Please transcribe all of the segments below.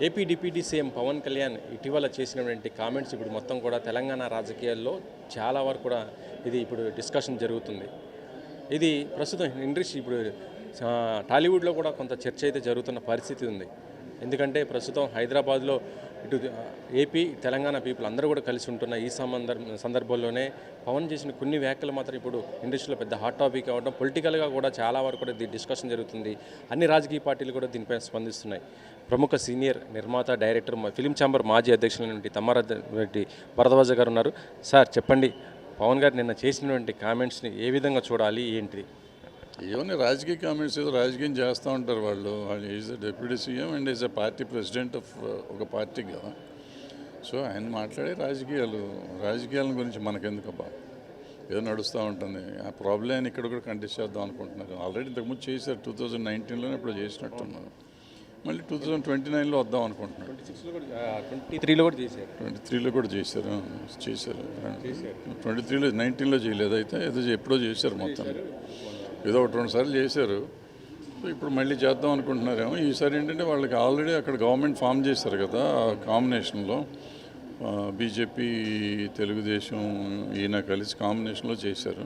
AP deputy CM Pawan Kalyan ఇటీవల చేసినటువంటి comments ఇప్పుడు మొత్తం కూడా తెలంగాణ రాజకీయాల్లో చాలా వరకు కూడా ఇది ఇప్పుడు డిస్కషన్ జరుగుతుంది. ఇది ప్రస్తుతం ఇండస్ట్రీ ఇప్పుడు టాలీవుడ్లో కూడా కొంత చర్చ అయితే జరుగుతున్న పరిస్థితి ఉంది. ఎందుకంటే ప్రస్తుతం హైదరాబాద్లో ఇటు ఏపీ తెలంగాణ పీపుల్ అందరూ కూడా కలిసి ఉంటున్న ఈ సందర్భంలోనే పవన్ చేసిన కొన్ని వ్యాఖ్యలు మాత్రం ఇప్పుడు ఇండస్ట్రీలో పెద్ద హాట్ టాపిక్ అవ్వడం, పొలిటికల్గా కూడా చాలా వరకు కూడా డిస్కషన్ జరుగుతుంది. అన్ని రాజకీయ పార్టీలు కూడా దీనిపై స్పందిస్తున్నాయి. ప్రముఖ సీనియర్ నిర్మాత, డైరెక్టర్, ఫిలిం ఛాంబర్ మాజీ అధ్యక్షులైనటువంటి తమ్మారెడ్డి భరద్వాజ గారు ఉన్నారు. సార్ చెప్పండి, పవన్ గారు నిన్న చేసినటువంటి కామెంట్స్ని ఏ విధంగా చూడాలి, ఏంటిది? ఏమన్నా రాజకీయ కామెంట్స్ ఏదో రాజకీయం చేస్తూ ఉంటారు వాళ్ళు is a deputy CM and is a party president of ఒక పార్టీ కదా. సో ఆయన మాట్లాడే రాజకీయాల గురించి మనకెందుకబ్బా, ఏదో నడుస్తూ ఉంటుంది. ఆ ప్రాబ్లం ఇక్కడ కూడా కంటెస్ట్ చేద్దాం అనుకుంటున్నారు. ఆల్రెడీ ఇంతకుముందు చేశారు, 2019లోనే ఇప్పుడు చేసినట్టున్నారు. మళ్ళీ 2029లో వద్దాం అనుకుంటున్నారు. 23లో కూడా చేశారు 23లో 19లో చేయలేదు, అయితే ఏదో ఎప్పుడో చేశారు. మొత్తం ఏదో 1-2 సార్లు చేశారు. ఇప్పుడు మళ్ళీ చేద్దాం అనుకుంటున్నారేమో. ఈసారి ఏంటంటే వాళ్ళకి ఆల్రెడీ అక్కడ గవర్నమెంట్ ఫామ్ చేశారు కదా, కాంబినేషన్లో బీజేపీ, తెలుగుదేశం ఈయన కలిసి కాంబినేషన్లో చేశారు.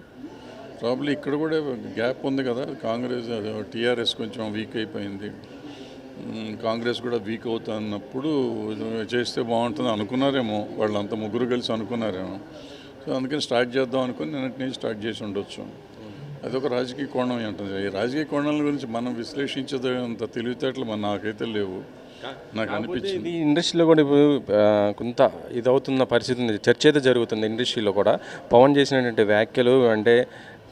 ప్రాబ్లీ ఇక్కడ కూడా గ్యాప్ ఉంది కదా, కాంగ్రెస్ టీఆర్ఎస్ కొంచెం వీక్ అయిపోయింది, కాంగ్రెస్ కూడా వీక్ అవుతున్నప్పుడు చేస్తే బాగుంటుంది అనుకున్నారేమో, వాళ్ళంతా ముగ్గురు కలిసి అనుకున్నారేమో. సో అందుకని స్టార్ట్ చేద్దాం అనుకుని నిన్నటి నుంచి స్టార్ట్ చేసి ఉండొచ్చు. అదొక రాజకీయ కోణం ఉంటుంది. ఈ రాజకీయ కోణాల గురించి మనం విశ్లేషించేంత తెలివితేటలు నాకైతే లేవు, నాకు అనిపించింది. ఇది ఇండస్ట్రీలో కూడా ఇప్పుడు కొంత ఇది అవుతున్న పరిస్థితి ఉంది, చర్చ అయితే జరుగుతుంది ఇండస్ట్రీలో కూడా. పవన్ చేసినటువంటి వ్యాఖ్యలు అంటే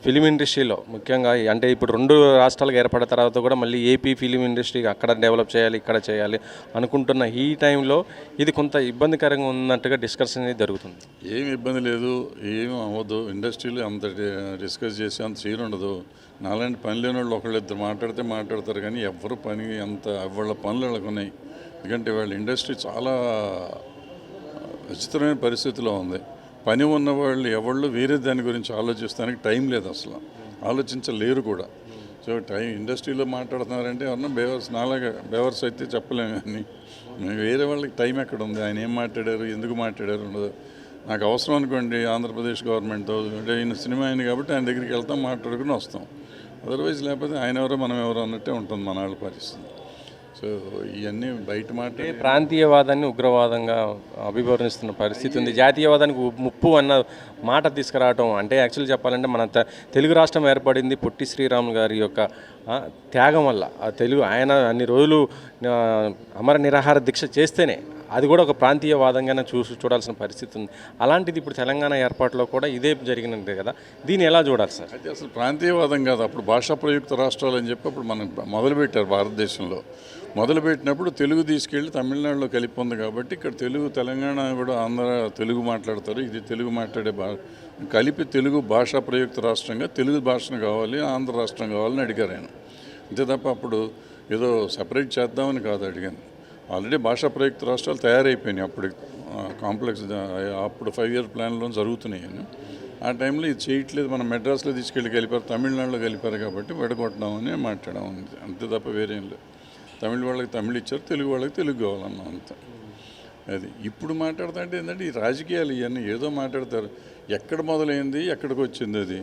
ఫిలిం ఇండస్ట్రీలో ముఖ్యంగా అంటే ఇప్పుడు 2 రాష్ట్రాలకు ఏర్పడిన తర్వాత కూడా మళ్ళీ ఏపీ ఫిలిం ఇండస్ట్రీ అక్కడ డెవలప్ చేయాలి, ఇక్కడ చేయాలి అనుకుంటున్న ఈ టైంలో ఇది కొంత ఇబ్బందికరంగా ఉన్నట్టుగా డిస్కషన్ అనేది జరుగుతుంది. ఏమి ఇబ్బంది లేదు, ఏమి అవ్వదు. ఇండస్ట్రీలో అంత డిస్కస్ చేసి అంత సీన్ ఉండదు. నాలాంటి పని లేని వాళ్ళు ఒకళ్ళిద్దరు మాట్లాడతారు, కానీ ఎవరు పని అంత వాళ్ళ పనులు వాళ్ళకు ఉన్నాయి. ఎందుకంటే వాళ్ళ ఇండస్ట్రీ చాలా విచిత్రమైన పరిస్థితిలో ఉంది. పని ఉన్నవాళ్ళు ఎవళ్ళు వేరే దాని గురించి ఆలోచిస్తానికి టైం లేదు, అసలు ఆలోచించలేరు కూడా. సో ఇండస్ట్రీలో మాట్లాడుతున్నారంటే ఎవరన్నా నాలాగా బేవర్స్ అయితే చెప్పలేము. కానీ వేరే వాళ్ళకి టైం ఎక్కడ ఉంది, ఆయన ఏం మాట్లాడారు, ఎందుకు మాట్లాడారు ఉండదు. నాకు అవసరం అనుకోండి, ఆంధ్రప్రదేశ్ గవర్నమెంట్తో అంటే ఈయన సినిమా అయింది కాబట్టి ఆయన దగ్గరికి వెళ్తాం, మాట్లాడుకుని వస్తాం. అదర్వైజ్ లేకపోతే ఆయన ఎవరో మనం ఎవరో అన్నట్టే ఉంటుంది మన వాళ్ళ పరిస్థితి. సో ఇవన్నీ బయట మాట. ప్రాంతీయవాదాన్ని ఉగ్రవాదంగా అభివర్ణిస్తున్న పరిస్థితి ఉంది. జాతీయవాదానికి ముప్పు అన్న మాట తీసుకురావటం అంటే యాక్చువల్లీ చెప్పాలంటే మన తెలుగు రాష్ట్రం ఏర్పడింది పొట్టి శ్రీరాములు గారి యొక్క త్యాగం వల్ల. ఆ తెలుగు ఆయన అన్ని రోజులు అమర నిరాహార దీక్ష చేస్తేనే అది కూడా ఒక ప్రాంతీయవాదంగానే చూడాల్సిన పరిస్థితి ఉంది. అలాంటిది ఇప్పుడు తెలంగాణ ఏర్పాటులో కూడా ఇదే జరిగినట్టే కదా, దీన్ని ఎలా చూడాలి సార్? అయితే అసలు ప్రాంతీయవాదం కాదు, అప్పుడు భాషా ప్రయుక్త రాష్ట్రాలు అని చెప్పి అప్పుడు మనం మొదలుపెట్టారు. భారతదేశంలో మొదలుపెట్టినప్పుడు తెలుగు తీసుకెళ్ళి తమిళనాడులో కలిపి ఉంది కాబట్టి ఇక్కడ తెలుగు, తెలంగాణ కూడా ఆంధ్ర తెలుగు మాట్లాడతారు, ఇది తెలుగు మాట్లాడే కలిపి తెలుగు భాషా ప్రయుక్త రాష్ట్రంగా తెలుగు భాషను కావాలి, ఆంధ్ర రాష్ట్రం కావాలని అడిగారు ఆయన. అంతే తప్ప అప్పుడు ఏదో సపరేట్ చేద్దామని కాదు అడిగాను. ఆల్రెడీ భాషా ప్రయుక్త రాష్ట్రాలు తయారైపోయినాయి అప్పుడు, కాంప్లెక్స్ అప్పుడు 5 ఇయర్ ప్లాన్లో జరుగుతున్నాయి. ఆ టైంలో ఇది చేయట్లేదు, మనం మెడ్రాస్లో తీసుకెళ్ళి కలిపారు, తమిళనాడులో కలిపారు కాబట్టి విడగొట్టడామని మాట్లాడాము, అంతే తప్ప వేరేం లేదు. తమిళ వాళ్ళకి తమిళ ఇచ్చారు, తెలుగు వాళ్ళకి తెలుగు కావాలన్నాం, అంతే. అది ఇప్పుడు మాట్లాడుతా అంటే ఏంటంటే ఈ రాజకీయాలు ఇవన్నీ ఏదో మాట్లాడతారు. ఎక్కడ మొదలైంది, ఎక్కడికి వచ్చింది, అది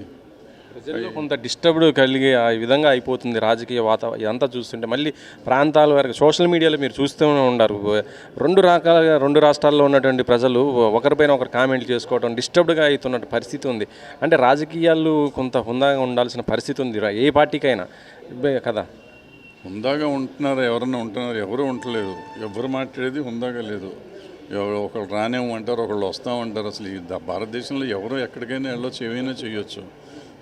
ప్రజల్లో కొంత డిస్టర్బ్డ్ కలిగి ఆ విధంగా అయిపోతుంది రాజకీయ వాతావరణం. ఇదంతా చూస్తుంటే మళ్ళీ ప్రాంతాల వరకు సోషల్ మీడియాలో మీరు చూస్తూనే ఉన్నారు, 2 రాష్ట్రాల్లో ఉన్నటువంటి ప్రజలు ఒకరిపైన ఒకరు కామెంట్లు చేసుకోవడం, డిస్టర్బ్డ్గా అవుతున్న పరిస్థితి ఉంది. అంటే రాజకీయాలు కొంత హుందాగా ఉండాల్సిన పరిస్థితి ఉంది ఏ పార్టీకైనా కదా. హుందాగా ఉంటున్నారు, ఎవరన్నా ఉంటున్నారు, ఎవరు ఉండలేదు. ఎవరు మాట్లాడేది హుందాగా లేదు. ఒకళ్ళు రానేమంటారు, ఒకళ్ళు వస్తామంటారు. అసలు ఈ భారతదేశంలో ఎవరు ఎక్కడికైనా వెళ్ళొచ్చు, ఏమైనా చేయొచ్చు.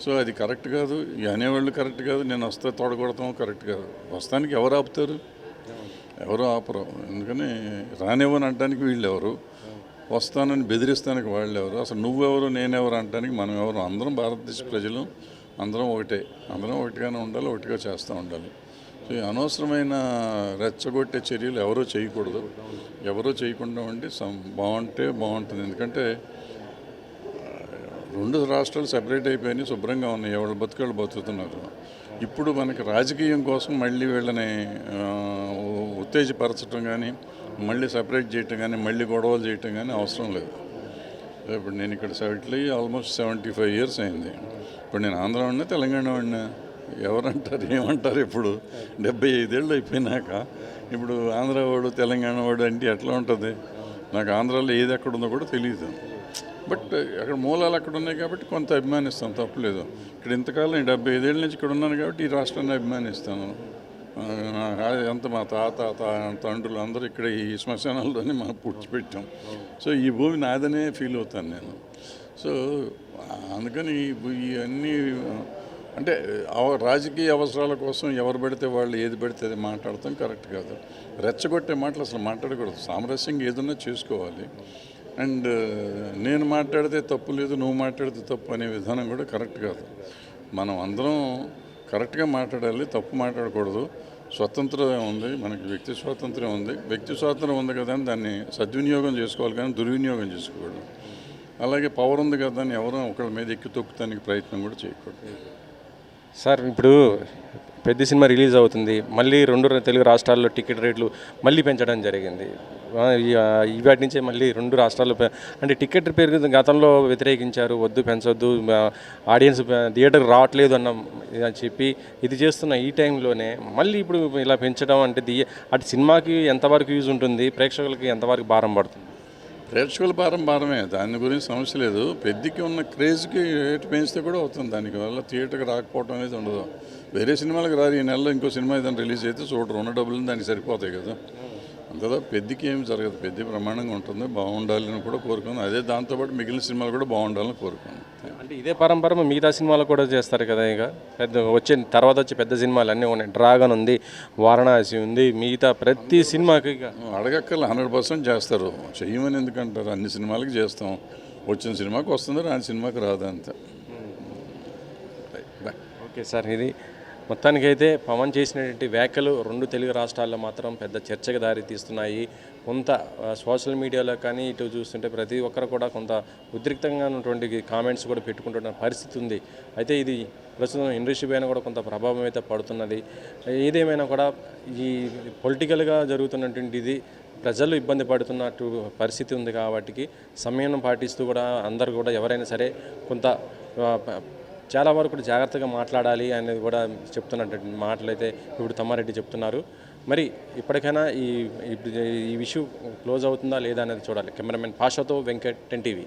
సో అది కరెక్ట్ కాదు, ఈ అనేవాళ్ళు కరెక్ట్ కాదు. నేను వస్తే తోడగొడతాం కరెక్ట్ కాదు. వస్తానికి ఎవరు ఆపుతారు? ఎవరు ఆపరు. ఎందుకని రానివ్వని అంటానికి వీళ్ళు ఎవరు, వస్తానని బెదిరిస్తానికి వాళ్ళు ఎవరు, అసలు నువ్వెవరు నేనెవరు అంటానికి మనం ఎవరు? అందరం భారతదేశ ప్రజలు, అందరం ఒకటే, అందరం ఒకటిగానే ఉండాలి, ఒకటిగా చేస్తూ ఉండాలి. సో అనవసరమైన రెచ్చగొట్టే చర్యలు ఎవరో చేయకూడదు, ఎవరో చేయకుండా ఉండి బాగుంటే బాగుంటుంది. ఎందుకంటే 2 రాష్ట్రాలు సెపరేట్ అయిపోయినాయి, శుభ్రంగా ఉన్నాయి, ఎవరు బతుకాళ్ళు బతుకుతున్నారు. ఇప్పుడు మనకి రాజకీయం కోసం మళ్ళీ వీళ్ళని ఉత్తేజపరచడం కానీ మళ్ళీ సపరేట్ చేయటం కానీ మళ్ళీ గొడవలు చేయటం కానీ అవసరం లేదు. ఇప్పుడు నేను ఇక్కడ సెటిల్ అయ్యి ఆల్మోస్ట్ 75 years అయింది. ఇప్పుడు నేను ఆంధ్ర వాడినా తెలంగాణ వాడినా ఎవరంటారు ఏమంటారు? ఇప్పుడు 75 ఏళ్ళు అయిపోయినాక ఇప్పుడు ఆంధ్ర వాడు తెలంగాణ వాడు అంటే ఎట్లా ఉంటుంది? నాకు ఆంధ్రాలో ఏది ఎక్కడ ఉందో కూడా తెలియదు. బట్ అక్కడ మూలాలు అక్కడ ఉన్నాయి కాబట్టి కొంత అభిమానిస్తాను, తప్పలేదు. ఇక్కడ ఇంతకాలం 75 ఏళ్ళ నుంచి ఇక్కడ ఉన్నాను కాబట్టి ఈ రాష్ట్రాన్ని అభిమానిస్తాను. ఎంత మా తాత తండ్రులు అందరూ ఇక్కడ ఈ శ్మశానాల్లోనే మనం పూడ్చిపెట్టాం. సో ఈ భూమి నాదనే ఫీల్ అవుతాను నేను. సో అందుకని ఇవన్నీ అంటే రాజకీయ అవసరాల కోసం ఎవరు పెడితే వాళ్ళు ఏది పెడితే అది మాట్లాడతాం కరెక్ట్ కాదు. రెచ్చగొట్టే మాటలు అసలు మాట్లాడకూడదు. సామరస్యంగా ఏదన్నా చేసుకోవాలి. అండ్ నేను మాట్లాడితే తప్పు లేదు, నువ్వు మాట్లాడితే తప్పు అనే విధానం కూడా కరెక్ట్ కాదు. మనం అందరం కరెక్ట్గా మాట్లాడాలి, తప్పు మాట్లాడకూడదు. స్వతంత్రం ఉంది, మనకి వ్యక్తి స్వాతంత్రం ఉంది. వ్యక్తి స్వాతంత్రం ఉంది కదా అని దాన్ని సద్వినియోగం చేసుకోవాలి, కానీ దుర్వినియోగం చేసుకోకూడదు. అలాగే పవర్ ఉంది కదా అని ఎవరో ఒకళ్ళ మీద ఎక్కి తొక్కుతానికి ప్రయత్నం కూడా చేయకూడదు. సార్ ఇప్పుడు పెద్ద సినిమా రిలీజ్ అవుతుంది, మళ్ళీ 2 తెలుగు రాష్ట్రాల్లో టికెట్ రేట్లు మళ్ళీ పెంచడం జరిగింది. ఇవాటి నుంచే మళ్ళీ 2 రాష్ట్రాల్లో అంటే టికెట్ పెరుగుతుంది. గతంలో వ్యతిరేకించారు, వద్దు పెంచొద్దు, ఆడియన్స్ థియేటర్కి రావట్లేదు అని చెప్పి ఇది చేస్తున్న ఈ టైంలోనే మళ్ళీ ఇప్పుడు ఇలా పెంచడం అంటే అటు సినిమాకి ఎంతవరకు యూజ్ ఉంటుంది, ప్రేక్షకులకి ఎంతవరకు భారం పడుతుంది? ప్రేక్షకుల భారమే, దాని గురించి సమస్య లేదు. పెద్దకి ఉన్న క్రేజ్కి రేటు పెంచితే కూడా అవుతుంది. దానివల్ల థియేటర్కి రాకపోవడం అనేది ఉండదు. వేరే సినిమాలకు రారు. ఈ నెలలో ఇంకో సినిమా ఏదైనా రిలీజ్ అయితే చూడరు, ఉన్న డబ్బులు దానికి సరిపోతాయి కదా. అంతదా పెద్దకి ఏమి జరగదు. పెద్ద బ్రహ్మాండంగా ఉంటుంది, బాగుండాలని కూడా కోరుకుంది. అదే దాంతోపాటు మిగిలిన సినిమాలు కూడా బాగుండాలని కోరుకుంది. అంటే ఇదే పరంపర మిగతా సినిమాలు కూడా చేస్తారు కదా. ఇక వచ్చే పెద్ద సినిమాలు అన్నీ ఉన్నాయి. డ్రాగన్ ఉంది, వారణాసి ఉంది, మిగతా ప్రతి సినిమాకి ఇక అడగక్కర్ల 100% చేస్తారు. చెయ్యమని ఎందుకంటారు? అన్ని సినిమాలకి చేస్తాం. వచ్చిన సినిమాకి వస్తుంది, రాని సినిమాకి రాదు అంతే. ఓకే సార్, ఇది మొత్తానికైతే పవన్ చేసినటువంటి వ్యాఖ్యలు 2 తెలుగు రాష్ట్రాల్లో మాత్రం పెద్ద చర్చకు దారి తీస్తున్నాయి. కొంత సోషల్ మీడియాలో కానీ ఇటు చూస్తుంటే ప్రతి ఒక్కరు కూడా కొంత ఉద్రిక్తంగా ఉన్నటువంటి కామెంట్స్ కూడా పెట్టుకుంటున్న పరిస్థితి ఉంది. అయితే ఇది ప్రస్తుతం ఇండస్ట్రీ పైన కూడా కొంత ప్రభావం అయితే పడుతున్నది. ఏదేమైనా కూడా ఈ పొలిటికల్గా జరుగుతున్నటువంటి ఇది ప్రజలు ఇబ్బంది పడుతున్నట్టు పరిస్థితి ఉంది కాబట్టి సమయం పాటిస్తూ కూడా అందరూ కూడా ఎవరైనా సరే కొంత చాలా వరకు జాగ్రత్తగా మాట్లాడాలి అనేది కూడా చెప్తున్నటువంటి మాటలు అయితే ఇప్పుడు తమ్మారెడ్డి చెప్తున్నారు. మరి ఇప్పటికైనా ఈ ఇష్యూ క్లోజ్ అవుతుందా లేదా అనేది చూడాలి. కెమెరామెన్ పాషాతో వెంకట్, 10 TV.